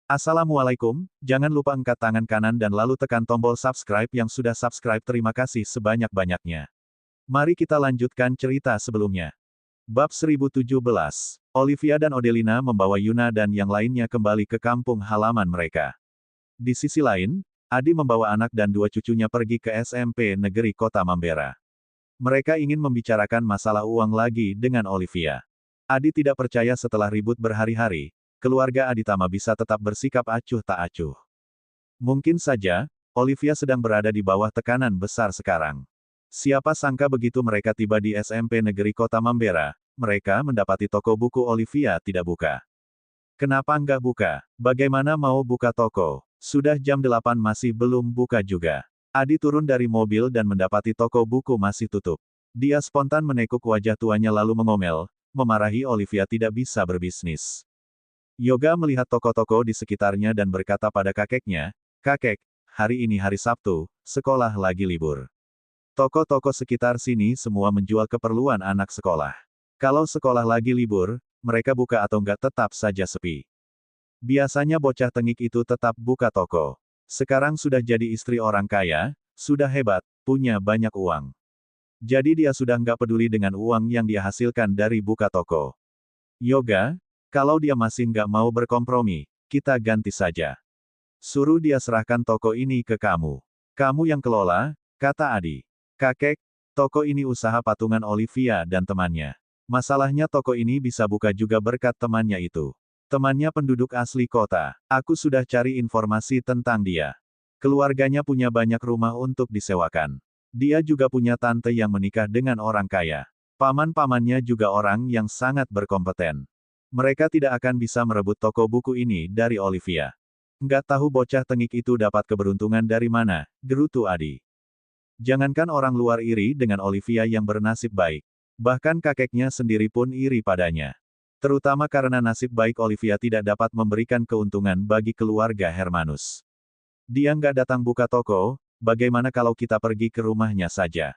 Assalamualaikum, jangan lupa angkat tangan kanan dan lalu tekan tombol subscribe yang sudah subscribe. Terima kasih sebanyak-banyaknya. Mari kita lanjutkan cerita sebelumnya. Bab 1017. Olivia dan Odelina membawa Yuna dan yang lainnya kembali ke kampung halaman mereka. Di sisi lain, Adi membawa anak dan dua cucunya pergi ke SMP Negeri Kota Mambera. Mereka ingin membicarakan masalah uang lagi dengan Olivia. Adi tidak percaya setelah ribut berhari-hari, keluarga Aditama bisa tetap bersikap acuh tak acuh. Mungkin saja, Olivia sedang berada di bawah tekanan besar sekarang. Siapa sangka begitu mereka tiba di SMP Negeri Kota Mambera, mereka mendapati toko buku Olivia tidak buka. Kenapa nggak buka? Bagaimana mau buka toko? Sudah jam 8 masih belum buka juga. Adi turun dari mobil dan mendapati toko buku masih tutup. Dia spontan menekuk wajah tuanya lalu mengomel, memarahi Olivia tidak bisa berbisnis. Yoga melihat toko-toko di sekitarnya dan berkata pada kakeknya, "Kakek, hari ini hari Sabtu, sekolah lagi libur. Toko-toko sekitar sini semua menjual keperluan anak sekolah. Kalau sekolah lagi libur, mereka buka atau enggak tetap saja sepi. Biasanya bocah tengik itu tetap buka toko. Sekarang sudah jadi istri orang kaya, sudah hebat, punya banyak uang. Jadi dia sudah enggak peduli dengan uang yang dia hasilkan dari buka toko. Yoga, kalau dia masih nggak mau berkompromi, kita ganti saja. Suruh dia serahkan toko ini ke kamu. Kamu yang kelola," kata Adi. "Kakek, toko ini usaha patungan Olivia dan temannya. Masalahnya toko ini bisa buka juga berkat temannya itu. Temannya penduduk asli kota. Aku sudah cari informasi tentang dia. Keluarganya punya banyak rumah untuk disewakan. Dia juga punya tante yang menikah dengan orang kaya. Paman-pamannya juga orang yang sangat berkompeten. Mereka tidak akan bisa merebut toko buku ini dari Olivia. Nggak tahu bocah tengik itu dapat keberuntungan dari mana," gerutu Adi. Jangankan orang luar iri dengan Olivia yang bernasib baik. Bahkan kakeknya sendiri pun iri padanya. Terutama karena nasib baik Olivia tidak dapat memberikan keuntungan bagi keluarga Hermanus. "Dia nggak datang buka toko, bagaimana kalau kita pergi ke rumahnya saja?"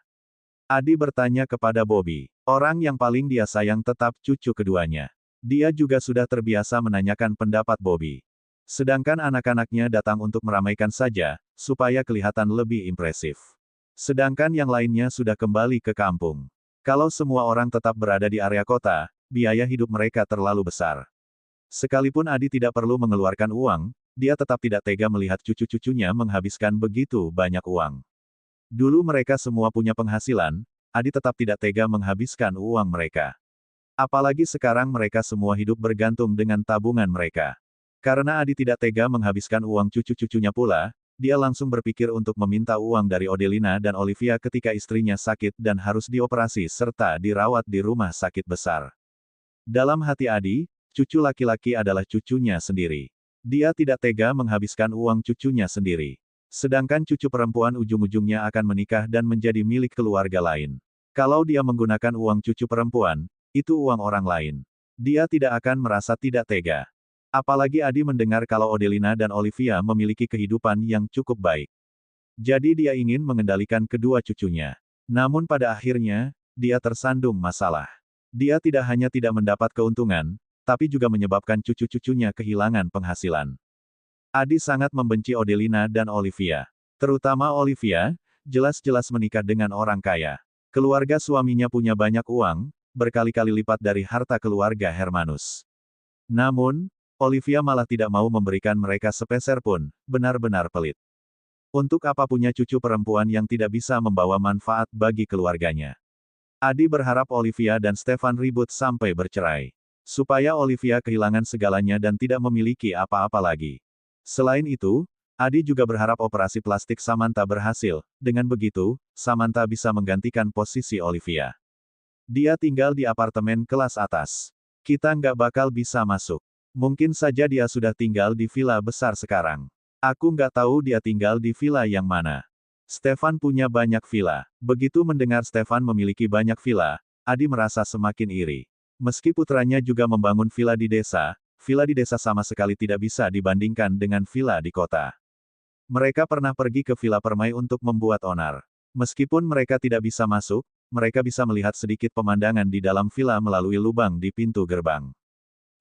Adi bertanya kepada Bobby. Orang yang paling dia sayang tetap cucu keduanya. Dia juga sudah terbiasa menanyakan pendapat Bobby. Sedangkan anak-anaknya datang untuk meramaikan saja, supaya kelihatan lebih impresif. Sedangkan yang lainnya sudah kembali ke kampung. Kalau semua orang tetap berada di area kota, biaya hidup mereka terlalu besar. Sekalipun Adi tidak perlu mengeluarkan uang, dia tetap tidak tega melihat cucu-cucunya menghabiskan begitu banyak uang. Dulu mereka semua punya penghasilan, Adi tetap tidak tega menghabiskan uang mereka. Apalagi sekarang mereka semua hidup bergantung dengan tabungan mereka. Karena Adi tidak tega menghabiskan uang cucu-cucunya pula, dia langsung berpikir untuk meminta uang dari Odelina dan Olivia ketika istrinya sakit dan harus dioperasi serta dirawat di rumah sakit besar. Dalam hati Adi, cucu laki-laki adalah cucunya sendiri. Dia tidak tega menghabiskan uang cucunya sendiri. Sedangkan cucu perempuan ujung-ujungnya akan menikah dan menjadi milik keluarga lain. Kalau dia menggunakan uang cucu perempuan, itu uang orang lain. Dia tidak akan merasa tidak tega. Apalagi Adi mendengar kalau Odelina dan Olivia memiliki kehidupan yang cukup baik. Jadi dia ingin mengendalikan kedua cucunya. Namun pada akhirnya, dia tersandung masalah. Dia tidak hanya tidak mendapat keuntungan, tapi juga menyebabkan cucu-cucunya kehilangan penghasilan. Adi sangat membenci Odelina dan Olivia. Terutama Olivia, jelas-jelas menikah dengan orang kaya. Keluarga suaminya punya banyak uang, berkali-kali lipat dari harta keluarga Hermanus. Namun, Olivia malah tidak mau memberikan mereka sepeser pun, benar-benar pelit. Untuk apa punya cucu perempuan yang tidak bisa membawa manfaat bagi keluarganya? Adi berharap Olivia dan Stefan ribut sampai bercerai. Supaya Olivia kehilangan segalanya dan tidak memiliki apa-apa lagi. Selain itu, Adi juga berharap operasi plastik Samantha berhasil, dengan begitu, Samantha bisa menggantikan posisi Olivia. Dia tinggal di apartemen kelas atas. Kita nggak bakal bisa masuk. Mungkin saja dia sudah tinggal di villa besar sekarang. Aku nggak tahu dia tinggal di villa yang mana. Stefan punya banyak villa. Begitu mendengar Stefan memiliki banyak villa, Adi merasa semakin iri. Meski putranya juga membangun villa di desa sama sekali tidak bisa dibandingkan dengan villa di kota. Mereka pernah pergi ke villa Permai untuk membuat onar. Meskipun mereka tidak bisa masuk, mereka bisa melihat sedikit pemandangan di dalam villa melalui lubang di pintu gerbang.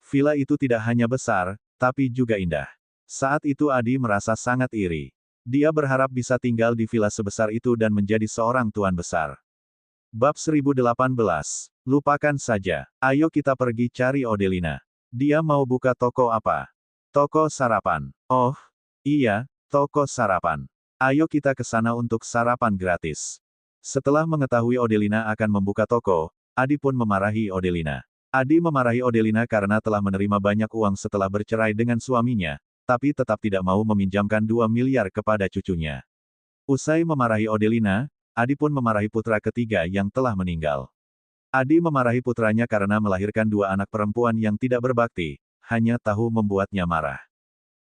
Villa itu tidak hanya besar, tapi juga indah. Saat itu Adi merasa sangat iri. Dia berharap bisa tinggal di villa sebesar itu dan menjadi seorang tuan besar. Bab 1018. Lupakan saja. Ayo kita pergi cari Odelina. Dia mau buka toko apa? Toko sarapan. Oh, iya, toko sarapan. Ayo kita ke sana untuk sarapan gratis. Setelah mengetahui Odelina akan membuka toko, Adi pun memarahi Odelina. Adi memarahi Odelina karena telah menerima banyak uang setelah bercerai dengan suaminya, tapi tetap tidak mau meminjamkan 2 miliar kepada cucunya. Usai memarahi Odelina, Adi pun memarahi putra ketiga yang telah meninggal. Adi memarahi putranya karena melahirkan 2 anak perempuan yang tidak berbakti, hanya tahu membuatnya marah.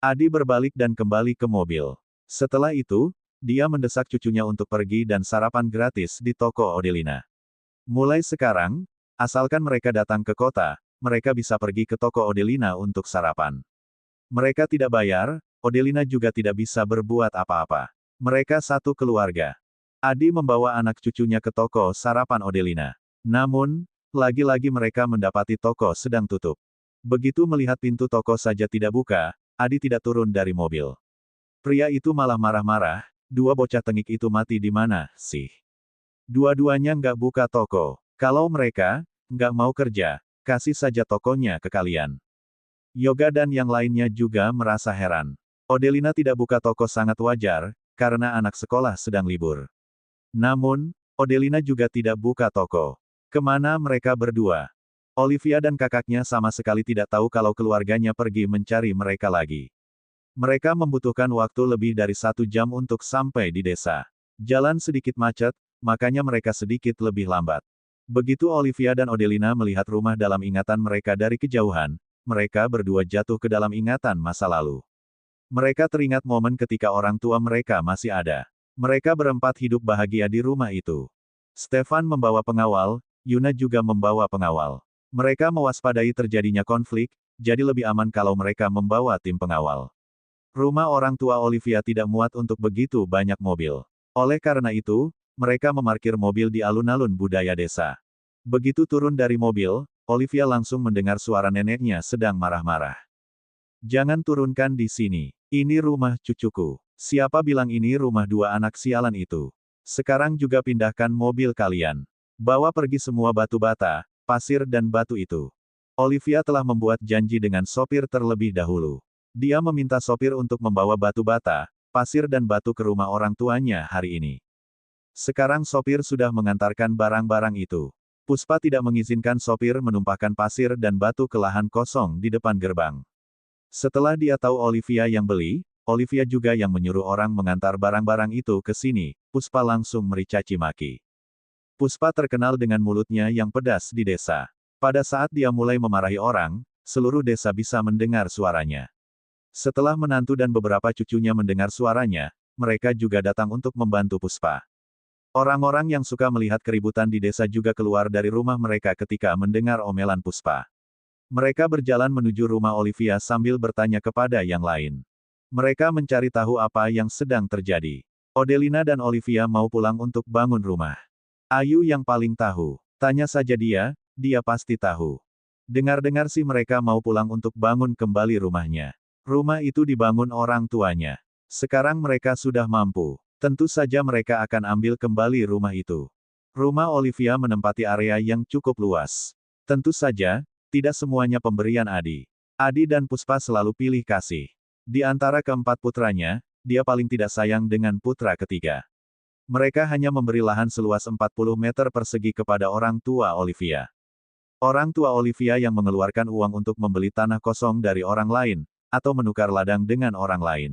Adi berbalik dan kembali ke mobil. Setelah itu, dia mendesak cucunya untuk pergi dan sarapan gratis di toko Odelina. Mulai sekarang, asalkan mereka datang ke kota, mereka bisa pergi ke toko Odelina untuk sarapan. Mereka tidak bayar, Odelina juga tidak bisa berbuat apa-apa. Mereka satu keluarga. Adi membawa anak cucunya ke toko sarapan Odelina. Namun, lagi-lagi mereka mendapati toko sedang tutup. Begitu melihat pintu toko saja tidak buka, Adi tidak turun dari mobil. Pria itu malah marah-marah, 2 bocah tengik itu mati di mana, sih? Dua-duanya nggak buka toko. Kalau mereka nggak mau kerja, kasih saja tokonya ke kalian. Yoga dan yang lainnya juga merasa heran. Odelina tidak buka toko sangat wajar, karena anak sekolah sedang libur. Namun, Odelina juga tidak buka toko. Kemana mereka berdua? Olivia dan kakaknya sama sekali tidak tahu kalau keluarganya pergi mencari mereka lagi. Mereka membutuhkan waktu lebih dari 1 jam untuk sampai di desa. Jalan sedikit macet, makanya mereka sedikit lebih lambat. Begitu Olivia dan Odelina melihat rumah dalam ingatan mereka dari kejauhan, mereka berdua jatuh ke dalam ingatan masa lalu. Mereka teringat momen ketika orang tua mereka masih ada. Mereka berempat hidup bahagia di rumah itu. Stefan membawa pengawal, Yuna juga membawa pengawal. Mereka mewaspadai terjadinya konflik, jadi lebih aman kalau mereka membawa tim pengawal. Rumah orang tua Olivia tidak muat untuk begitu banyak mobil. Oleh karena itu, mereka memarkir mobil di alun-alun budaya desa. Begitu turun dari mobil, Olivia langsung mendengar suara neneknya sedang marah-marah. Jangan turunkan di sini. Ini rumah cucuku. Siapa bilang ini rumah 2 anak sialan itu? Sekarang juga pindahkan mobil kalian. Bawa pergi semua batu bata, pasir dan batu itu. Olivia telah membuat janji dengan sopir terlebih dahulu. Dia meminta sopir untuk membawa batu bata, pasir dan batu ke rumah orang tuanya hari ini. Sekarang sopir sudah mengantarkan barang-barang itu. Puspa tidak mengizinkan sopir menumpahkan pasir dan batu ke lahan kosong di depan gerbang. Setelah dia tahu Olivia yang beli, Olivia juga yang menyuruh orang mengantar barang-barang itu ke sini, Puspa langsung mericaci maki. Puspa terkenal dengan mulutnya yang pedas di desa. Pada saat dia mulai memarahi orang, seluruh desa bisa mendengar suaranya. Setelah menantu dan beberapa cucunya mendengar suaranya, mereka juga datang untuk membantu Puspa. Orang-orang yang suka melihat keributan di desa juga keluar dari rumah mereka ketika mendengar omelan Puspa. Mereka berjalan menuju rumah Olivia sambil bertanya kepada yang lain. Mereka mencari tahu apa yang sedang terjadi. Odelina dan Olivia mau pulang untuk bangun rumah. Ayu yang paling tahu. Tanya saja dia, dia pasti tahu. Dengar-dengar sih mereka mau pulang untuk bangun kembali rumahnya. Rumah itu dibangun orang tuanya. Sekarang mereka sudah mampu. Tentu saja mereka akan ambil kembali rumah itu. Rumah Olivia menempati area yang cukup luas. Tentu saja, tidak semuanya pemberian Adi. Adi dan Puspa selalu pilih kasih. Di antara keempat putranya, dia paling tidak sayang dengan putra ketiga. Mereka hanya memberi lahan seluas 40 meter persegi kepada orang tua Olivia. Orang tua Olivia yang mengeluarkan uang untuk membeli tanah kosong dari orang lain, atau menukar ladang dengan orang lain.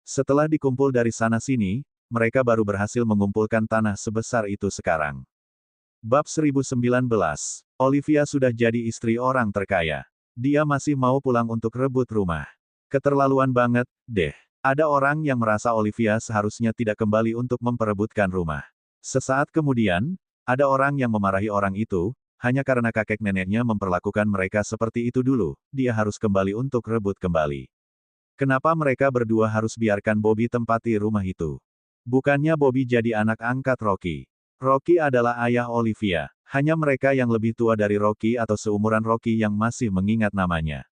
Setelah dikumpul dari sana-sini, mereka baru berhasil mengumpulkan tanah sebesar itu sekarang. Bab 1019. Olivia sudah jadi istri orang terkaya. Dia masih mau pulang untuk rebut rumah. Keterlaluan banget, deh. Ada orang yang merasa Olivia seharusnya tidak kembali untuk memperebutkan rumah. Sesaat kemudian, ada orang yang memarahi orang itu, hanya karena kakek neneknya memperlakukan mereka seperti itu dulu, dia harus kembali untuk rebut kembali. Kenapa mereka berdua harus biarkan Bobby tempati rumah itu? Bukannya Bobby jadi anak angkat Rocky. Rocky adalah ayah Olivia. Hanya mereka yang lebih tua dari Rocky atau seumuran Rocky yang masih mengingat namanya.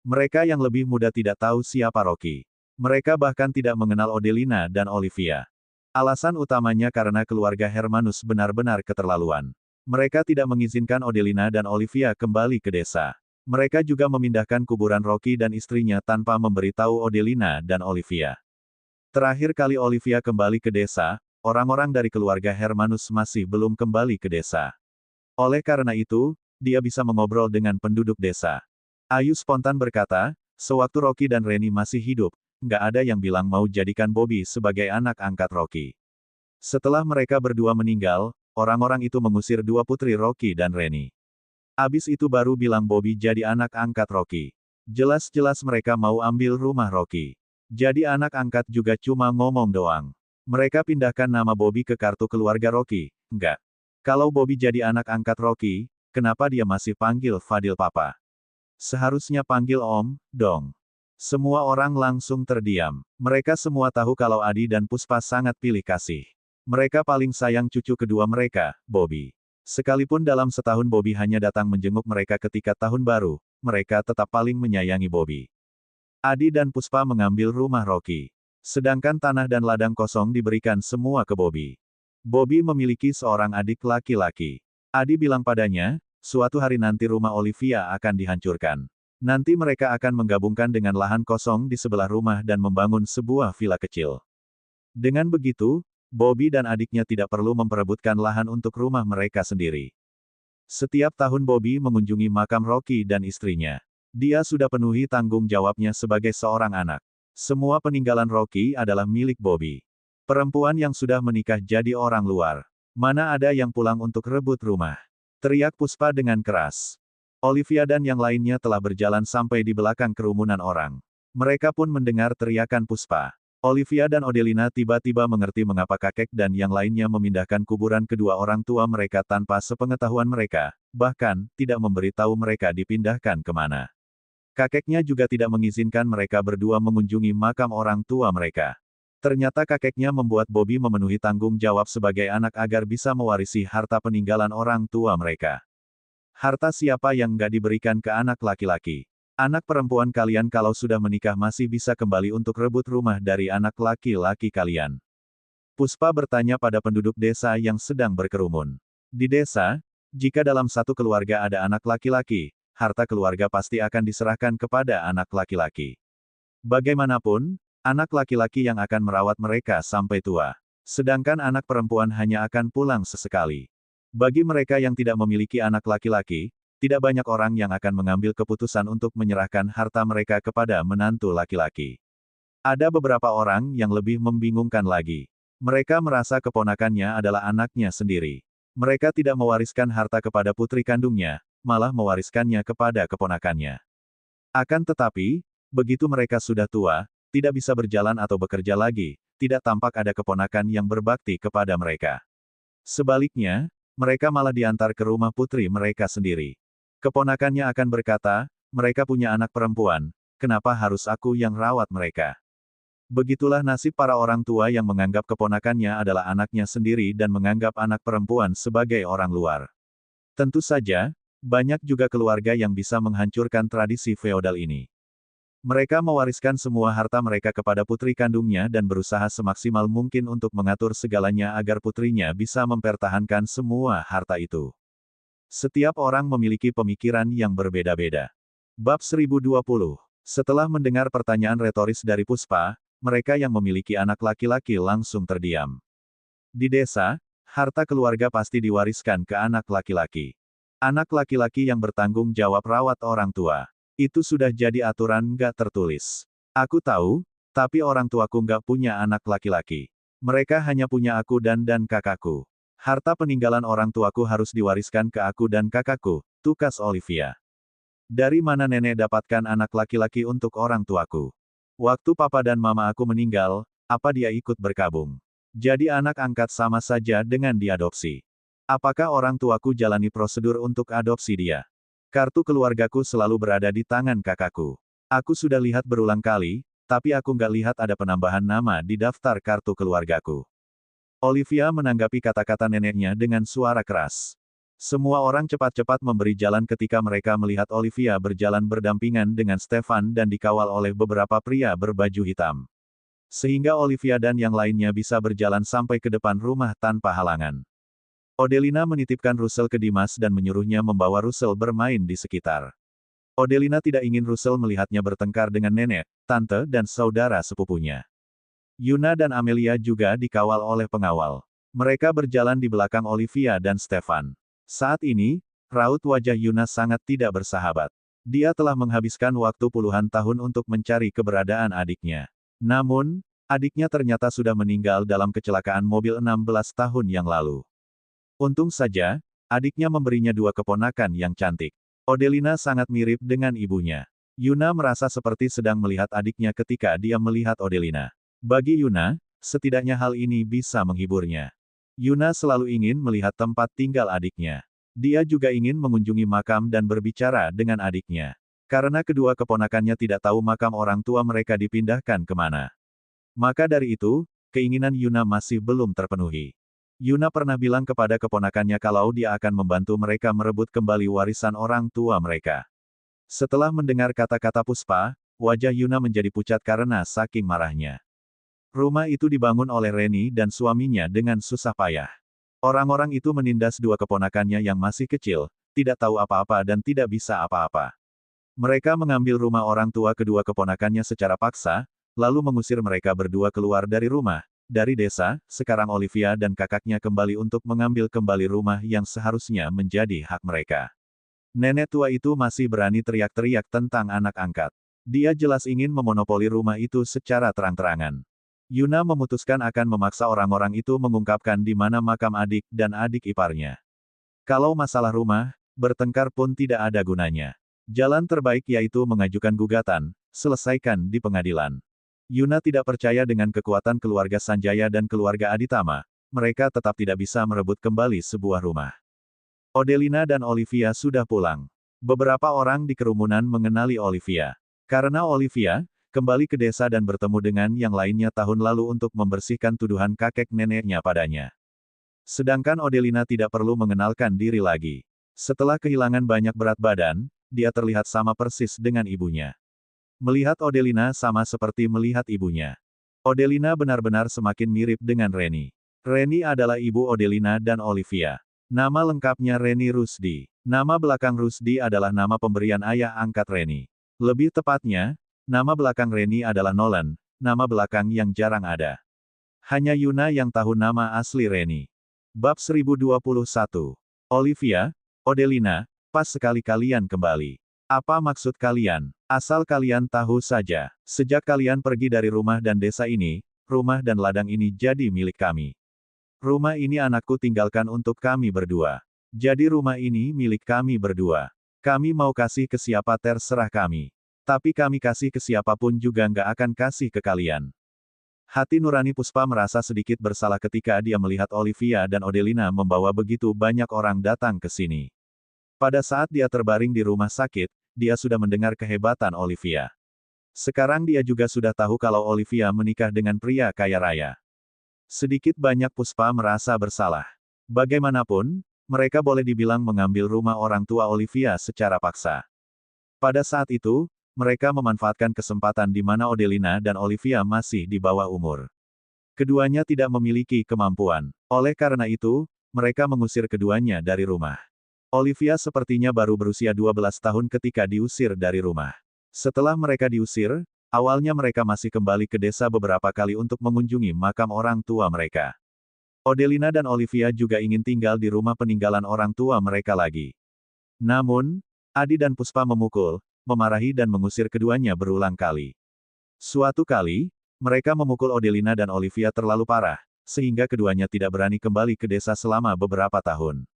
Mereka yang lebih muda tidak tahu siapa Rocky. Mereka bahkan tidak mengenal Odelina dan Olivia. Alasan utamanya karena keluarga Hermanus benar-benar keterlaluan. Mereka tidak mengizinkan Odelina dan Olivia kembali ke desa. Mereka juga memindahkan kuburan Rocky dan istrinya tanpa memberitahu Odelina dan Olivia. Terakhir kali Olivia kembali ke desa, orang-orang dari keluarga Hermanus masih belum kembali ke desa. Oleh karena itu, dia bisa mengobrol dengan penduduk desa. Ayu spontan berkata, sewaktu Rocky dan Reni masih hidup, nggak ada yang bilang mau jadikan Bobby sebagai anak angkat Rocky. Setelah mereka berdua meninggal, orang-orang itu mengusir dua putri Rocky dan Reni. Abis itu baru bilang Bobby jadi anak angkat Rocky. Jelas-jelas mereka mau ambil rumah Rocky. Jadi anak angkat juga cuma ngomong doang. Mereka pindahkan nama Bobby ke kartu keluarga Rocky, enggak. Kalau Bobby jadi anak angkat Rocky, kenapa dia masih panggil Fadil Papa? Seharusnya panggil Om, dong. Semua orang langsung terdiam. Mereka semua tahu kalau Adi dan Puspa sangat pilih kasih. Mereka paling sayang cucu kedua mereka, Bobby. Sekalipun dalam setahun Bobby hanya datang menjenguk mereka ketika tahun baru, mereka tetap paling menyayangi Bobby. Adi dan Puspa mengambil rumah Rocky. Sedangkan tanah dan ladang kosong diberikan semua ke Bobby. Bobby memiliki seorang adik laki-laki. Adi bilang padanya, suatu hari nanti rumah Olivia akan dihancurkan. Nanti mereka akan menggabungkan dengan lahan kosong di sebelah rumah dan membangun sebuah villa kecil. Dengan begitu, Bobby dan adiknya tidak perlu memperebutkan lahan untuk rumah mereka sendiri. Setiap tahun Bobby mengunjungi makam Rocky dan istrinya. Dia sudah penuhi tanggung jawabnya sebagai seorang anak. Semua peninggalan Rocky adalah milik Bobby. Perempuan yang sudah menikah jadi orang luar. Mana ada yang pulang untuk rebut rumah? Teriak Puspa dengan keras. Olivia dan yang lainnya telah berjalan sampai di belakang kerumunan orang. Mereka pun mendengar teriakan Puspa. Olivia dan Odelina tiba-tiba mengerti mengapa kakek dan yang lainnya memindahkan kuburan kedua orang tua mereka tanpa sepengetahuan mereka, bahkan tidak memberitahu mereka dipindahkan kemana. Kakeknya juga tidak mengizinkan mereka berdua mengunjungi makam orang tua mereka. Ternyata kakeknya membuat Bobby memenuhi tanggung jawab sebagai anak agar bisa mewarisi harta peninggalan orang tua mereka. Harta siapa yang nggak diberikan ke anak laki-laki? Anak perempuan kalian kalau sudah menikah masih bisa kembali untuk rebut rumah dari anak laki-laki kalian. Puspa bertanya pada penduduk desa yang sedang berkerumun. Di desa, jika dalam satu keluarga ada anak laki-laki, harta keluarga pasti akan diserahkan kepada anak laki-laki. Bagaimanapun, anak laki-laki yang akan merawat mereka sampai tua. Sedangkan anak perempuan hanya akan pulang sesekali. Bagi mereka yang tidak memiliki anak laki-laki, tidak banyak orang yang akan mengambil keputusan untuk menyerahkan harta mereka kepada menantu laki-laki. Ada beberapa orang yang lebih membingungkan lagi. Mereka merasa keponakannya adalah anaknya sendiri. Mereka tidak mewariskan harta kepada putri kandungnya, malah mewariskannya kepada keponakannya. Akan tetapi, begitu mereka sudah tua, tidak bisa berjalan atau bekerja lagi, tidak tampak ada keponakan yang berbakti kepada mereka. Sebaliknya, mereka malah diantar ke rumah putri mereka sendiri. Keponakannya akan berkata, mereka punya anak perempuan, kenapa harus aku yang rawat mereka? Begitulah nasib para orang tua yang menganggap keponakannya adalah anaknya sendiri dan menganggap anak perempuan sebagai orang luar. Tentu saja, banyak juga keluarga yang bisa menghancurkan tradisi feodal ini. Mereka mewariskan semua harta mereka kepada putri kandungnya dan berusaha semaksimal mungkin untuk mengatur segalanya agar putrinya bisa mempertahankan semua harta itu. Setiap orang memiliki pemikiran yang berbeda-beda. Bab 1020. Setelah mendengar pertanyaan retoris dari Puspa, mereka yang memiliki anak laki-laki langsung terdiam. Di desa, harta keluarga pasti diwariskan ke anak laki-laki. Anak laki-laki yang bertanggung jawab rawat orang tua. Itu sudah jadi aturan nggak tertulis. Aku tahu, tapi orang tuaku nggak punya anak laki-laki. Mereka hanya punya aku dan kakakku. Harta peninggalan orang tuaku harus diwariskan ke aku dan kakakku, tukas Olivia. Dari mana nenek dapatkan anak laki-laki untuk orang tuaku? Waktu papa dan mama aku meninggal, apa dia ikut berkabung? Jadi anak angkat sama saja dengan diadopsi. Apakah orang tuaku jalani prosedur untuk adopsi dia? Kartu keluargaku selalu berada di tangan kakakku. Aku sudah lihat berulang kali, tapi aku nggak lihat ada penambahan nama di daftar kartu keluargaku. Olivia menanggapi kata-kata neneknya dengan suara keras. Semua orang cepat-cepat memberi jalan ketika mereka melihat Olivia berjalan berdampingan dengan Stefan dan dikawal oleh beberapa pria berbaju hitam. Sehingga Olivia dan yang lainnya bisa berjalan sampai ke depan rumah tanpa halangan. Odelina menitipkan Russell ke Dimas dan menyuruhnya membawa Russell bermain di sekitar. Odelina tidak ingin Russell melihatnya bertengkar dengan nenek, tante dan saudara sepupunya. Yuna dan Amelia juga dikawal oleh pengawal. Mereka berjalan di belakang Olivia dan Stefan. Saat ini, raut wajah Yuna sangat tidak bersahabat. Dia telah menghabiskan waktu puluhan tahun untuk mencari keberadaan adiknya. Namun, adiknya ternyata sudah meninggal dalam kecelakaan mobil 16 tahun yang lalu. Untung saja, adiknya memberinya dua keponakan yang cantik. Odelina sangat mirip dengan ibunya. Yuna merasa seperti sedang melihat adiknya ketika dia melihat Odelina. Bagi Yuna, setidaknya hal ini bisa menghiburnya. Yuna selalu ingin melihat tempat tinggal adiknya. Dia juga ingin mengunjungi makam dan berbicara dengan adiknya. Karena kedua keponakannya tidak tahu makam orang tua mereka dipindahkan kemana. Maka dari itu, keinginan Yuna masih belum terpenuhi. Yuna pernah bilang kepada keponakannya kalau dia akan membantu mereka merebut kembali warisan orang tua mereka. Setelah mendengar kata-kata Puspa, wajah Yuna menjadi pucat karena saking marahnya. Rumah itu dibangun oleh Reni dan suaminya dengan susah payah. Orang-orang itu menindas dua keponakannya yang masih kecil, tidak tahu apa-apa dan tidak bisa apa-apa. Mereka mengambil rumah orang tua kedua keponakannya secara paksa, lalu mengusir mereka berdua keluar dari rumah. Dari desa, sekarang Olivia dan kakaknya kembali untuk mengambil kembali rumah yang seharusnya menjadi hak mereka. Nenek tua itu masih berani teriak-teriak tentang anak angkat. Dia jelas ingin memonopoli rumah itu secara terang-terangan. Yuna memutuskan akan memaksa orang-orang itu mengungkapkan di mana makam adik dan adik iparnya. Kalau masalah rumah, bertengkar pun tidak ada gunanya. Jalan terbaik yaitu mengajukan gugatan, selesaikan di pengadilan. Yuna tidak percaya dengan kekuatan keluarga Sanjaya dan keluarga Aditama, mereka tetap tidak bisa merebut kembali sebuah rumah. Odelina dan Olivia sudah pulang. Beberapa orang di kerumunan mengenali Olivia. Karena Olivia, kembali ke desa dan bertemu dengan yang lainnya tahun lalu untuk membersihkan tuduhan kakek neneknya padanya. Sedangkan Odelina tidak perlu mengenalkan diri lagi. Setelah kehilangan banyak berat badan, dia terlihat sama persis dengan ibunya. Melihat Odelina sama seperti melihat ibunya. Odelina benar-benar semakin mirip dengan Reni. Reni adalah ibu Odelina dan Olivia. Nama lengkapnya Reni Rusdi. Nama belakang Rusdi adalah nama pemberian ayah angkat Reni. Lebih tepatnya, nama belakang Reni adalah Nolan, nama belakang yang jarang ada. Hanya Yuna yang tahu nama asli Reni. Bab 1021. Olivia, Odelina, pas sekali kalian kembali. Apa maksud kalian? Asal kalian tahu saja, sejak kalian pergi dari rumah dan desa ini, rumah dan ladang ini jadi milik kami. Rumah ini anakku tinggalkan untuk kami berdua. Jadi rumah ini milik kami berdua. Kami mau kasih ke siapa terserah kami. Tapi kami kasih ke siapapun juga nggak akan kasih ke kalian. Hati nurani Puspa merasa sedikit bersalah ketika dia melihat Olivia dan Odelina membawa begitu banyak orang datang ke sini. Pada saat dia terbaring di rumah sakit, dia sudah mendengar kehebatan Olivia. Sekarang dia juga sudah tahu kalau Olivia menikah dengan pria kaya raya. Sedikit banyak Puspa merasa bersalah. Bagaimanapun, mereka boleh dibilang mengambil rumah orang tua Olivia secara paksa. Pada saat itu, mereka memanfaatkan kesempatan di mana Odelina dan Olivia masih di bawah umur. Keduanya tidak memiliki kemampuan. Oleh karena itu, mereka mengusir keduanya dari rumah. Olivia sepertinya baru berusia 12 tahun ketika diusir dari rumah. Setelah mereka diusir, awalnya mereka masih kembali ke desa beberapa kali untuk mengunjungi makam orang tua mereka. Odelina dan Olivia juga ingin tinggal di rumah peninggalan orang tua mereka lagi. Namun, Adi dan Puspa memukul, memarahi dan mengusir keduanya berulang kali. Suatu kali, mereka memukul Odelina dan Olivia terlalu parah, sehingga keduanya tidak berani kembali ke desa selama beberapa tahun.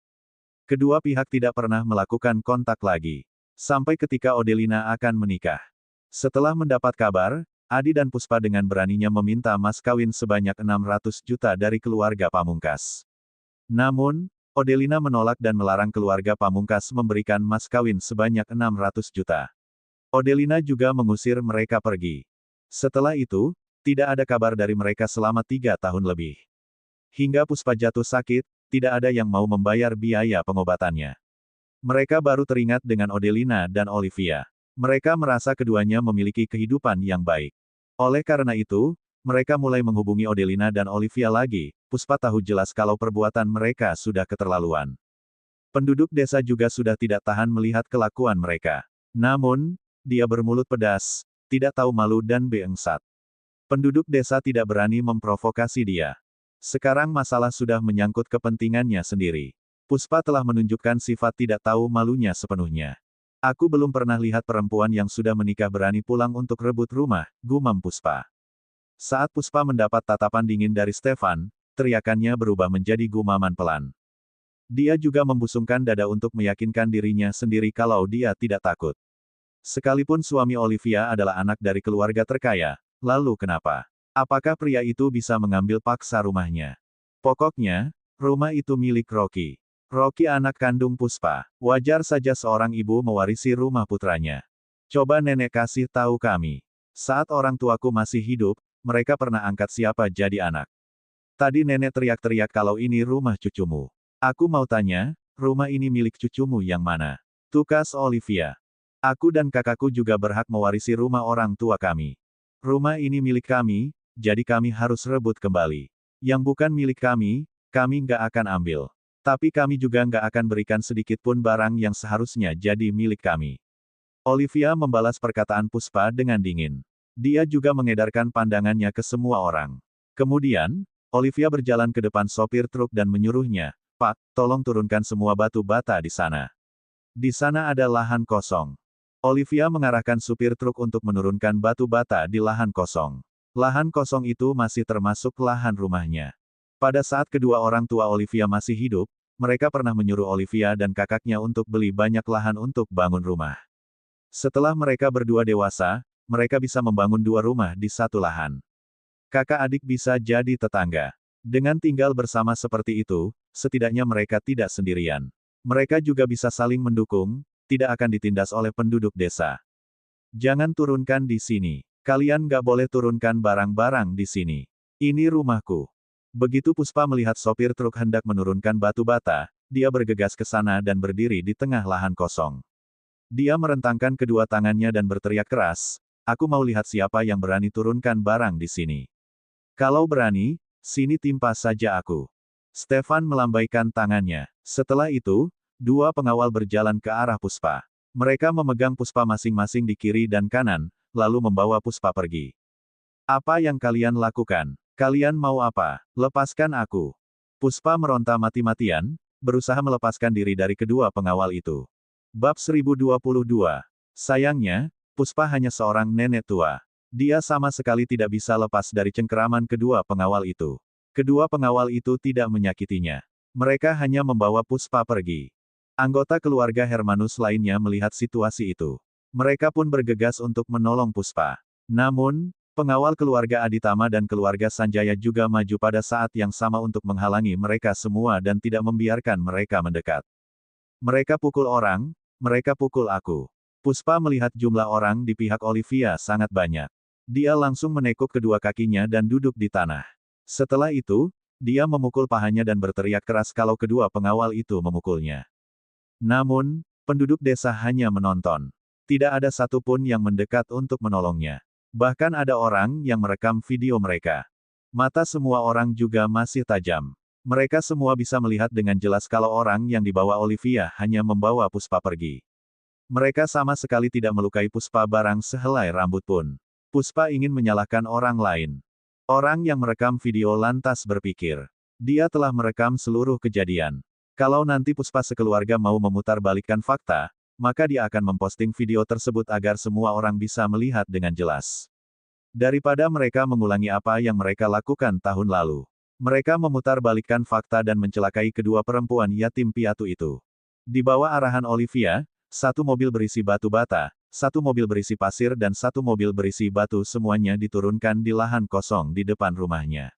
Kedua pihak tidak pernah melakukan kontak lagi. Sampai ketika Odelina akan menikah. Setelah mendapat kabar, Adi dan Puspa dengan beraninya meminta mas kawin sebanyak 600 juta dari keluarga Pamungkas. Namun, Odelina menolak dan melarang keluarga Pamungkas memberikan mas kawin sebanyak 600 juta. Odelina juga mengusir mereka pergi. Setelah itu, tidak ada kabar dari mereka selama 3 tahun lebih. Hingga Puspa jatuh sakit, tidak ada yang mau membayar biaya pengobatannya. Mereka baru teringat dengan Odelina dan Olivia. Mereka merasa keduanya memiliki kehidupan yang baik. Oleh karena itu, mereka mulai menghubungi Odelina dan Olivia lagi. Puspa tahu jelas kalau perbuatan mereka sudah keterlaluan. Penduduk desa juga sudah tidak tahan melihat kelakuan mereka. Namun, dia bermulut pedas, tidak tahu malu dan beengsat. Penduduk desa tidak berani memprovokasi dia. Sekarang masalah sudah menyangkut kepentingannya sendiri. Puspa telah menunjukkan sifat tidak tahu malunya sepenuhnya. Aku belum pernah lihat perempuan yang sudah menikah berani pulang untuk rebut rumah, gumam Puspa. Saat Puspa mendapat tatapan dingin dari Stefan, teriakannya berubah menjadi gumaman pelan. Dia juga membusungkan dada untuk meyakinkan dirinya sendiri kalau dia tidak takut. Sekalipun suami Olivia adalah anak dari keluarga terkaya, lalu kenapa? Apakah pria itu bisa mengambil paksa rumahnya? Pokoknya, rumah itu milik Rocky. Rocky anak kandung Puspa. Wajar saja seorang ibu mewarisi rumah putranya. Coba nenek kasih tahu kami. Saat orang tuaku masih hidup, mereka pernah angkat siapa jadi anak. Tadi nenek teriak-teriak kalau ini rumah cucumu. Aku mau tanya, rumah ini milik cucumu yang mana? Tukas Olivia. Aku dan kakakku juga berhak mewarisi rumah orang tua kami. Rumah ini milik kami, jadi kami harus rebut kembali. Yang bukan milik kami nggak akan ambil. Tapi kami juga nggak akan berikan sedikit pun barang yang seharusnya jadi milik kami. Olivia membalas perkataan Puspa dengan dingin. Dia juga mengedarkan pandangannya ke semua orang. Kemudian, Olivia berjalan ke depan sopir truk dan menyuruhnya, "Pak, tolong turunkan semua batu bata di sana. Di sana ada lahan kosong." Olivia mengarahkan supir truk untuk menurunkan batu bata di lahan kosong. Lahan kosong itu masih termasuk lahan rumahnya. Pada saat kedua orang tua Olivia masih hidup, mereka pernah menyuruh Olivia dan kakaknya untuk beli banyak lahan untuk bangun rumah. Setelah mereka berdua dewasa, mereka bisa membangun 2 rumah di satu lahan. Kakak adik bisa jadi tetangga. Dengan tinggal bersama seperti itu, setidaknya mereka tidak sendirian. Mereka juga bisa saling mendukung, tidak akan ditindas oleh penduduk desa. Jangan turunkan di sini. Kalian nggak boleh turunkan barang-barang di sini. Ini rumahku. Begitu Puspa melihat sopir truk hendak menurunkan batu bata, dia bergegas ke sana dan berdiri di tengah lahan kosong. Dia merentangkan kedua tangannya dan berteriak keras, "Aku mau lihat siapa yang berani turunkan barang di sini. Kalau berani, sini timpa saja aku." Stefan melambaikan tangannya. Setelah itu, 2 pengawal berjalan ke arah Puspa. Mereka memegang Puspa masing-masing di kiri dan kanan, lalu membawa Puspa pergi. "Apa yang kalian lakukan? Kalian mau apa? Lepaskan aku." Puspa meronta mati-matian, berusaha melepaskan diri dari kedua pengawal itu. Bab 1022. Sayangnya, Puspa hanya seorang nenek tua. Dia sama sekali tidak bisa lepas dari cengkeraman kedua pengawal itu. Kedua pengawal itu tidak menyakitinya. Mereka hanya membawa Puspa pergi. Anggota keluarga Hermanus lainnya melihat situasi itu. Mereka pun bergegas untuk menolong Puspa. Namun, pengawal keluarga Aditama dan keluarga Sanjaya juga maju pada saat yang sama untuk menghalangi mereka semua dan tidak membiarkan mereka mendekat. Mereka pukul orang, mereka pukul aku. Puspa melihat jumlah orang di pihak Olivia sangat banyak. Dia langsung menekuk kedua kakinya dan duduk di tanah. Setelah itu, dia memukul pahanya dan berteriak keras kalau kedua pengawal itu memukulnya. Namun, penduduk desa hanya menonton. Tidak ada satupun yang mendekat untuk menolongnya. Bahkan ada orang yang merekam video mereka. Mata semua orang juga masih tajam. Mereka semua bisa melihat dengan jelas kalau orang yang dibawa Olivia hanya membawa Puspa pergi. Mereka sama sekali tidak melukai Puspa barang sehelai rambut pun. Puspa ingin menyalahkan orang lain. Orang yang merekam video lantas berpikir. Dia telah merekam seluruh kejadian. Kalau nanti Puspa sekeluarga mau memutarbalikkan fakta, maka dia akan memposting video tersebut agar semua orang bisa melihat dengan jelas. Daripada mereka mengulangi apa yang mereka lakukan tahun lalu. Mereka memutarbalikkan fakta dan mencelakai kedua perempuan yatim piatu itu. Di bawah arahan Olivia, 1 mobil berisi batu bata, 1 mobil berisi pasir dan 1 mobil berisi batu semuanya diturunkan di lahan kosong di depan rumahnya.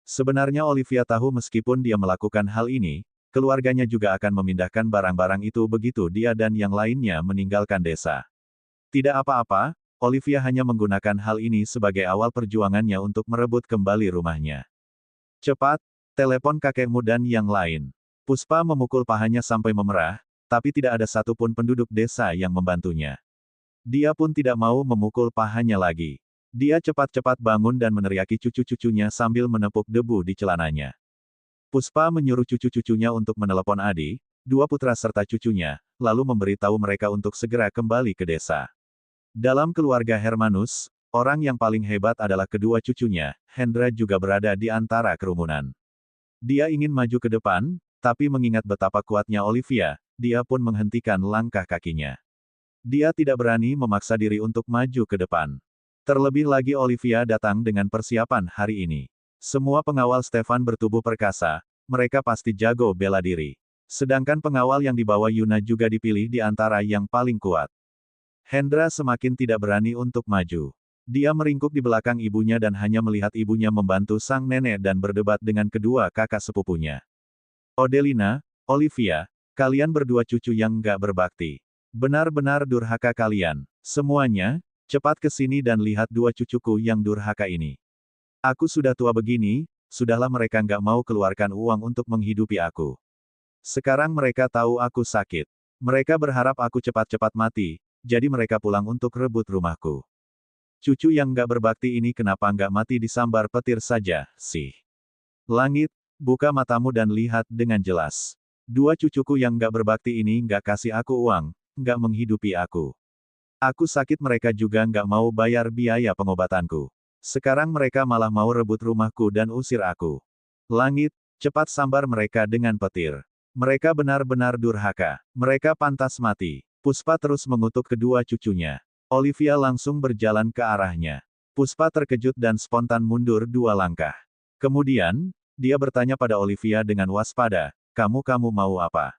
Sebenarnya Olivia tahu meskipun dia melakukan hal ini, keluarganya juga akan memindahkan barang-barang itu begitu dia dan yang lainnya meninggalkan desa. Tidak apa-apa, Olivia hanya menggunakan hal ini sebagai awal perjuangannya untuk merebut kembali rumahnya. Cepat, telepon kakekmu dan yang lain. Puspa memukul pahanya sampai memerah, tapi tidak ada satupun penduduk desa yang membantunya. Dia pun tidak mau memukul pahanya lagi. Dia cepat-cepat bangun dan meneriaki cucu-cucunya sambil menepuk debu di celananya. Puspa menyuruh cucu-cucunya untuk menelepon Adi, dua putra serta cucunya, lalu memberitahu mereka untuk segera kembali ke desa. Dalam keluarga Hermanus, orang yang paling hebat adalah kedua cucunya, Hendra juga berada di antara kerumunan. Dia ingin maju ke depan, tapi mengingat betapa kuatnya Olivia, dia pun menghentikan langkah kakinya. Dia tidak berani memaksa diri untuk maju ke depan. Terlebih lagi Olivia datang dengan persiapan hari ini. Semua pengawal Stefan bertubuh perkasa, mereka pasti jago bela diri. Sedangkan pengawal yang dibawa Yuna juga dipilih di antara yang paling kuat. Hendra semakin tidak berani untuk maju. Dia meringkuk di belakang ibunya dan hanya melihat ibunya membantu sang nenek dan berdebat dengan kedua kakak sepupunya. Odelina, Olivia, kalian berdua cucu yang gak berbakti. Benar-benar durhaka kalian. Semuanya, cepat ke sini dan lihat dua cucuku yang durhaka ini. Aku sudah tua begini, sudahlah mereka nggak mau keluarkan uang untuk menghidupi aku. Sekarang mereka tahu aku sakit. Mereka berharap aku cepat-cepat mati, jadi mereka pulang untuk rebut rumahku. Cucu yang nggak berbakti ini kenapa nggak mati disambar petir saja, sih? Langit, buka matamu dan lihat dengan jelas. Dua cucuku yang nggak berbakti ini nggak kasih aku uang, nggak menghidupi aku. Aku sakit mereka juga nggak mau bayar biaya pengobatanku. Sekarang mereka malah mau rebut rumahku dan usir aku. Langit, cepat sambar mereka dengan petir. Mereka benar-benar durhaka. Mereka pantas mati. Puspa terus mengutuk kedua cucunya. Olivia langsung berjalan ke arahnya. Puspa terkejut dan spontan mundur dua langkah. Kemudian, dia bertanya pada Olivia dengan waspada, kamu mau apa?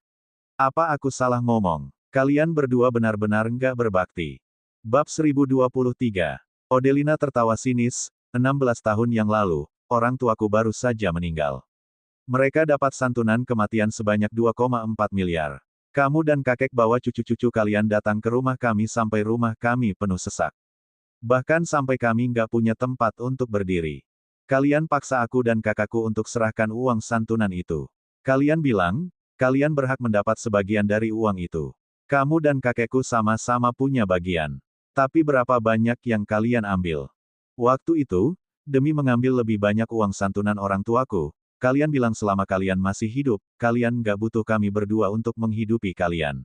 Apa aku salah ngomong? Kalian berdua benar-benar nggak berbakti. Bab 1023. Odelina tertawa sinis, 16 tahun yang lalu, orang tuaku baru saja meninggal. Mereka dapat santunan kematian sebanyak 2,4 miliar. Kamu dan kakek bawa cucu-cucu kalian datang ke rumah kami sampai rumah kami penuh sesak. Bahkan sampai kami nggak punya tempat untuk berdiri. Kalian paksa aku dan kakakku untuk serahkan uang santunan itu. Kalian bilang, kalian berhak mendapat sebagian dari uang itu. Kamu dan kakekku sama-sama punya bagian. Tapi berapa banyak yang kalian ambil? Waktu itu, demi mengambil lebih banyak uang santunan orang tuaku, kalian bilang selama kalian masih hidup, kalian nggak butuh kami berdua untuk menghidupi kalian.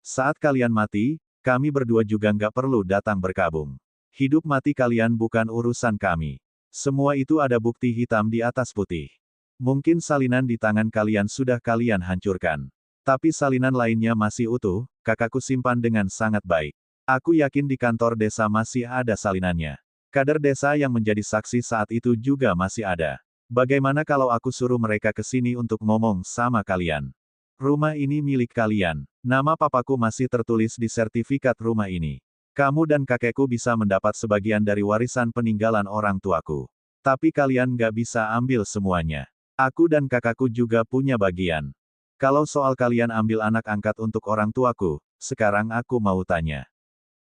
Saat kalian mati, kami berdua juga nggak perlu datang berkabung. Hidup mati kalian bukan urusan kami. Semua itu ada bukti hitam di atas putih. Mungkin salinan di tangan kalian sudah kalian hancurkan. Tapi salinan lainnya masih utuh, kakakku simpan dengan sangat baik. Aku yakin di kantor desa masih ada salinannya. Kader desa yang menjadi saksi saat itu juga masih ada. Bagaimana kalau aku suruh mereka ke sini untuk ngomong sama kalian? Rumah ini milik kalian. Nama papaku masih tertulis di sertifikat rumah ini. Kamu dan kakekku bisa mendapat sebagian dari warisan peninggalan orang tuaku. Tapi kalian nggak bisa ambil semuanya. Aku dan kakakku juga punya bagian. Kalau soal kalian ambil anak angkat untuk orang tuaku, sekarang aku mau tanya.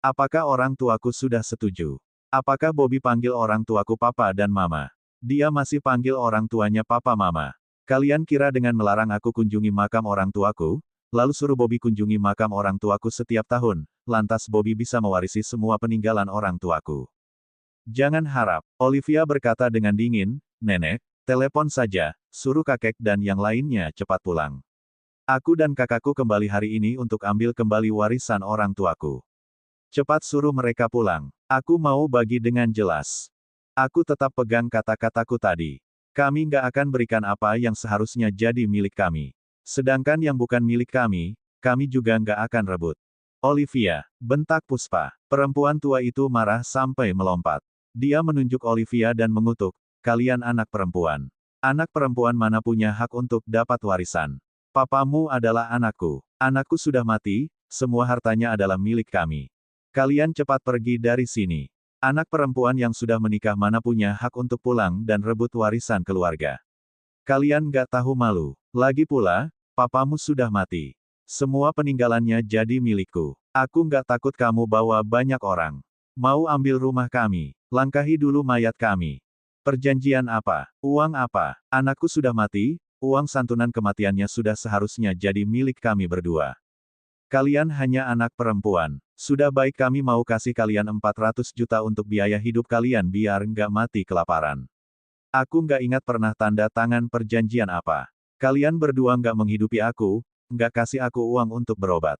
Apakah orang tuaku sudah setuju? Apakah Bobby panggil orang tuaku papa dan mama? Dia masih panggil orang tuanya papa mama. Kalian kira dengan melarang aku kunjungi makam orang tuaku, lalu suruh Bobby kunjungi makam orang tuaku setiap tahun, lantas Bobby bisa mewarisi semua peninggalan orang tuaku? Jangan harap, Olivia berkata dengan dingin, Nenek, telepon saja, suruh kakek dan yang lainnya cepat pulang. Aku dan kakakku kembali hari ini untuk ambil kembali warisan orang tuaku. Cepat suruh mereka pulang. Aku mau bagi dengan jelas. Aku tetap pegang kata-kataku tadi. Kami nggak akan berikan apa yang seharusnya jadi milik kami. Sedangkan yang bukan milik kami juga nggak akan rebut. Olivia, bentak Puspa. Perempuan tua itu marah sampai melompat. Dia menunjuk Olivia dan mengutuk, kalian anak perempuan. Anak perempuan mana punya hak untuk dapat warisan? Papamu adalah anakku. Anakku sudah mati, semua hartanya adalah milik kami. Kalian cepat pergi dari sini. Anak perempuan yang sudah menikah mana punya hak untuk pulang dan rebut warisan keluarga. Kalian gak tahu malu. Lagi pula, papamu sudah mati. Semua peninggalannya jadi milikku. Aku gak takut kamu bawa banyak orang. Mau ambil rumah kami, langkahi dulu mayat kami. Perjanjian apa? Uang apa? Anakku sudah mati, uang santunan kematiannya sudah seharusnya jadi milik kami berdua. Kalian hanya anak perempuan. Sudah baik kami mau kasih kalian 400 juta untuk biaya hidup kalian biar nggak mati kelaparan. Aku nggak ingat pernah tanda tangan perjanjian apa. Kalian berdua nggak menghidupi aku, nggak kasih aku uang untuk berobat.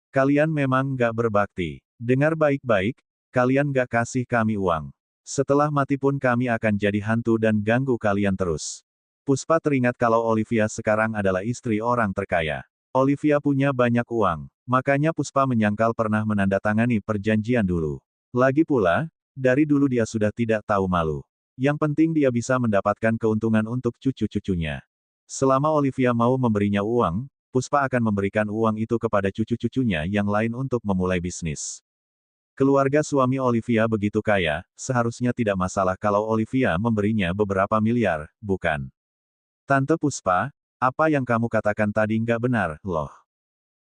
Kalian memang nggak berbakti. Dengar baik-baik, kalian nggak kasih kami uang. Setelah mati pun kami akan jadi hantu dan ganggu kalian terus. Puspa teringat kalau Olivia sekarang adalah istri orang terkaya. Olivia punya banyak uang, makanya Puspa menyangkal pernah menandatangani perjanjian dulu. Lagi pula, dari dulu dia sudah tidak tahu malu. Yang penting dia bisa mendapatkan keuntungan untuk cucu-cucunya. Selama Olivia mau memberinya uang, Puspa akan memberikan uang itu kepada cucu-cucunya yang lain untuk memulai bisnis. Keluarga suami Olivia begitu kaya, seharusnya tidak masalah kalau Olivia memberinya beberapa miliar, bukan? Tante Puspa, apa yang kamu katakan tadi nggak benar, loh.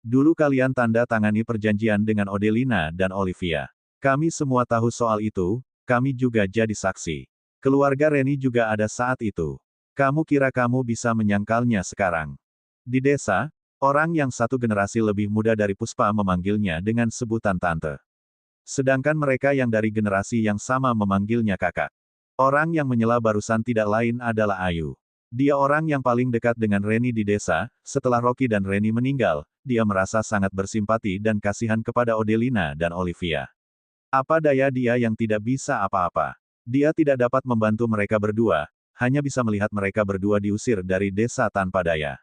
Dulu kalian tanda tangani perjanjian dengan Odelina dan Olivia. Kami semua tahu soal itu, kami juga jadi saksi. Keluarga Reni juga ada saat itu. Kamu kira kamu bisa menyangkalnya sekarang? Di desa, orang yang satu generasi lebih muda dari Puspa memanggilnya dengan sebutan tante. Sedangkan mereka yang dari generasi yang sama memanggilnya kakak. Orang yang menyela barusan tidak lain adalah Ayu. Dia orang yang paling dekat dengan Reni di desa. Setelah Rocky dan Reni meninggal, dia merasa sangat bersimpati dan kasihan kepada Odelina dan Olivia. Apa daya dia yang tidak bisa apa-apa? Dia tidak dapat membantu mereka berdua, hanya bisa melihat mereka berdua diusir dari desa tanpa daya.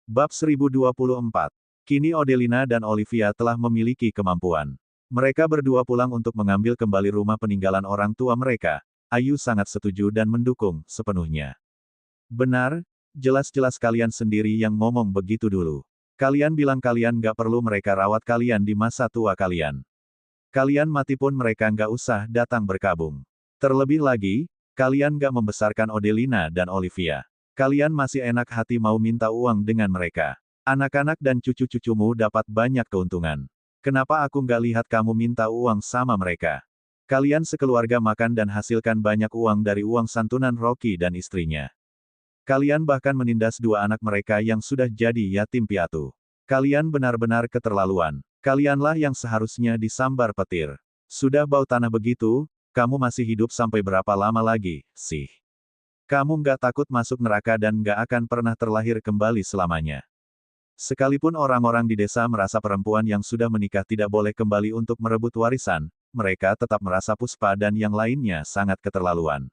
Bab 1024. Kini Odelina dan Olivia telah memiliki kemampuan. Mereka berdua pulang untuk mengambil kembali rumah peninggalan orang tua mereka. Ayu sangat setuju dan mendukung sepenuhnya. Benar, jelas-jelas kalian sendiri yang ngomong begitu dulu. Kalian bilang kalian nggak perlu mereka rawat kalian di masa tua kalian. Kalian mati pun mereka nggak usah datang berkabung. Terlebih lagi, kalian nggak membesarkan Odelina dan Olivia. Kalian masih enak hati mau minta uang dengan mereka. Anak-anak dan cucu-cucumu dapat banyak keuntungan. Kenapa aku nggak lihat kamu minta uang sama mereka? Kalian sekeluarga makan dan hasilkan banyak uang dari uang santunan Rocky dan istrinya. Kalian bahkan menindas dua anak mereka yang sudah jadi yatim piatu. Kalian benar-benar keterlaluan. Kalianlah yang seharusnya disambar petir. Sudah bau tanah begitu, kamu masih hidup sampai berapa lama lagi, sih? Kamu nggak takut masuk neraka dan nggak akan pernah terlahir kembali selamanya. Sekalipun orang-orang di desa merasa perempuan yang sudah menikah tidak boleh kembali untuk merebut warisan, mereka tetap merasa Puspa dan yang lainnya sangat keterlaluan.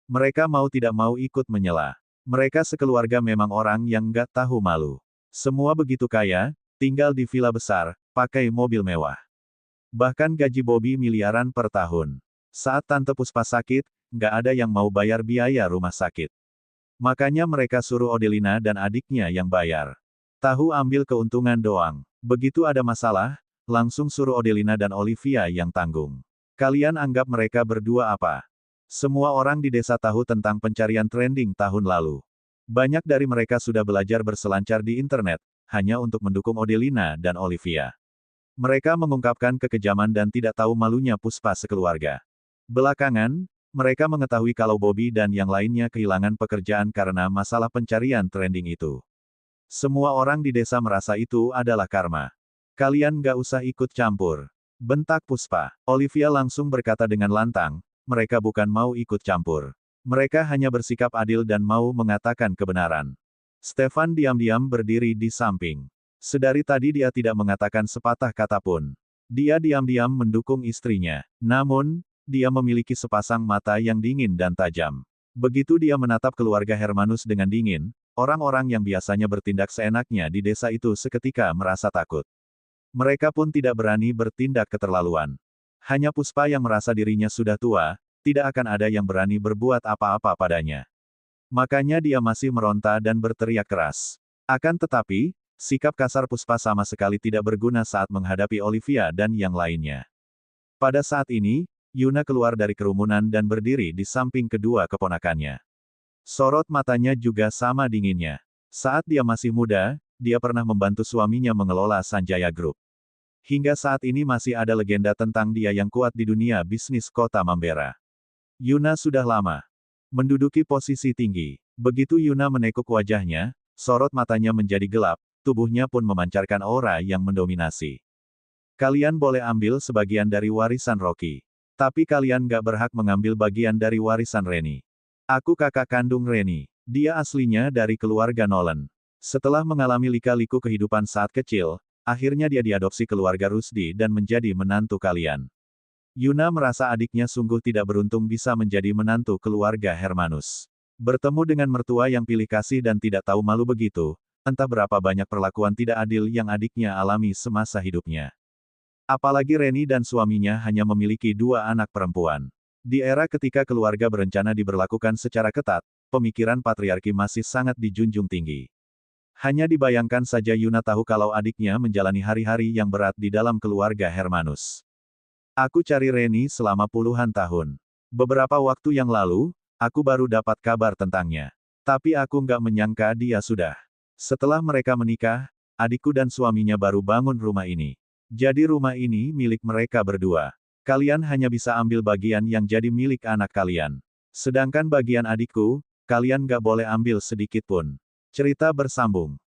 Mereka mau tidak mau ikut menyela. Mereka sekeluarga memang orang yang nggak tahu malu. Semua begitu kaya, tinggal di villa besar, pakai mobil mewah. Bahkan gaji Bobby miliaran per tahun. Saat Tante Puspa sakit, nggak ada yang mau bayar biaya rumah sakit. Makanya mereka suruh Odelina dan adiknya yang bayar. Tahu ambil keuntungan doang. Begitu ada masalah, langsung suruh Odelina dan Olivia yang tanggung. Kalian anggap mereka berdua apa? Semua orang di desa tahu tentang pencarian trending tahun lalu. Banyak dari mereka sudah belajar berselancar di internet, hanya untuk mendukung Odelina dan Olivia. Mereka mengungkapkan kekejaman dan tidak tahu malunya Puspa sekeluarga. Belakangan, mereka mengetahui kalau Bobby dan yang lainnya kehilangan pekerjaan karena masalah pencarian trending itu. Semua orang di desa merasa itu adalah karma. Kalian nggak usah ikut campur. Bentak Puspa. Olivia langsung berkata dengan lantang, mereka bukan mau ikut campur. Mereka hanya bersikap adil dan mau mengatakan kebenaran. Stefan diam-diam berdiri di samping. Sedari tadi dia tidak mengatakan sepatah kata pun. Dia diam-diam mendukung istrinya. Namun, dia memiliki sepasang mata yang dingin dan tajam. Begitu dia menatap keluarga Hermanus dengan dingin, orang-orang yang biasanya bertindak seenaknya di desa itu seketika merasa takut. Mereka pun tidak berani bertindak keterlaluan. Hanya Puspa yang merasa dirinya sudah tua, tidak akan ada yang berani berbuat apa-apa padanya. Makanya dia masih meronta dan berteriak keras. Akan tetapi, sikap kasar Puspa sama sekali tidak berguna saat menghadapi Olivia dan yang lainnya. Pada saat ini, Yuna keluar dari kerumunan dan berdiri di samping kedua keponakannya. Sorot matanya juga sama dinginnya. Saat dia masih muda, dia pernah membantu suaminya mengelola Sanjaya Group. Hingga saat ini masih ada legenda tentang dia yang kuat di dunia bisnis kota Mambera. Yuna sudah lama menduduki posisi tinggi. Begitu Yuna menekuk wajahnya, sorot matanya menjadi gelap, tubuhnya pun memancarkan aura yang mendominasi. Kalian boleh ambil sebagian dari warisan Rocky. Tapi kalian gak berhak mengambil bagian dari warisan Reni. Aku kakak kandung Reni. Dia aslinya dari keluarga Nolan. Setelah mengalami lika-liku kehidupan saat kecil, akhirnya dia diadopsi keluarga Rusdi dan menjadi menantu kalian. Yuna merasa adiknya sungguh tidak beruntung bisa menjadi menantu keluarga Hermanus. Bertemu dengan mertua yang pilih kasih dan tidak tahu malu begitu, entah berapa banyak perlakuan tidak adil yang adiknya alami semasa hidupnya. Apalagi Reni dan suaminya hanya memiliki 2 anak perempuan. Di era ketika keluarga berencana diberlakukan secara ketat, pemikiran patriarki masih sangat dijunjung tinggi. Hanya dibayangkan saja Yuna tahu kalau adiknya menjalani hari-hari yang berat di dalam keluarga Hermanus. Aku cari Reni selama puluhan tahun. Beberapa waktu yang lalu, aku baru dapat kabar tentangnya. Tapi aku nggak menyangka dia sudah. Setelah mereka menikah, adikku dan suaminya baru bangun rumah ini. Jadi rumah ini milik mereka berdua. Kalian hanya bisa ambil bagian yang jadi milik anak kalian. Sedangkan bagian adikku, kalian gak boleh ambil sedikit pun. Cerita bersambung.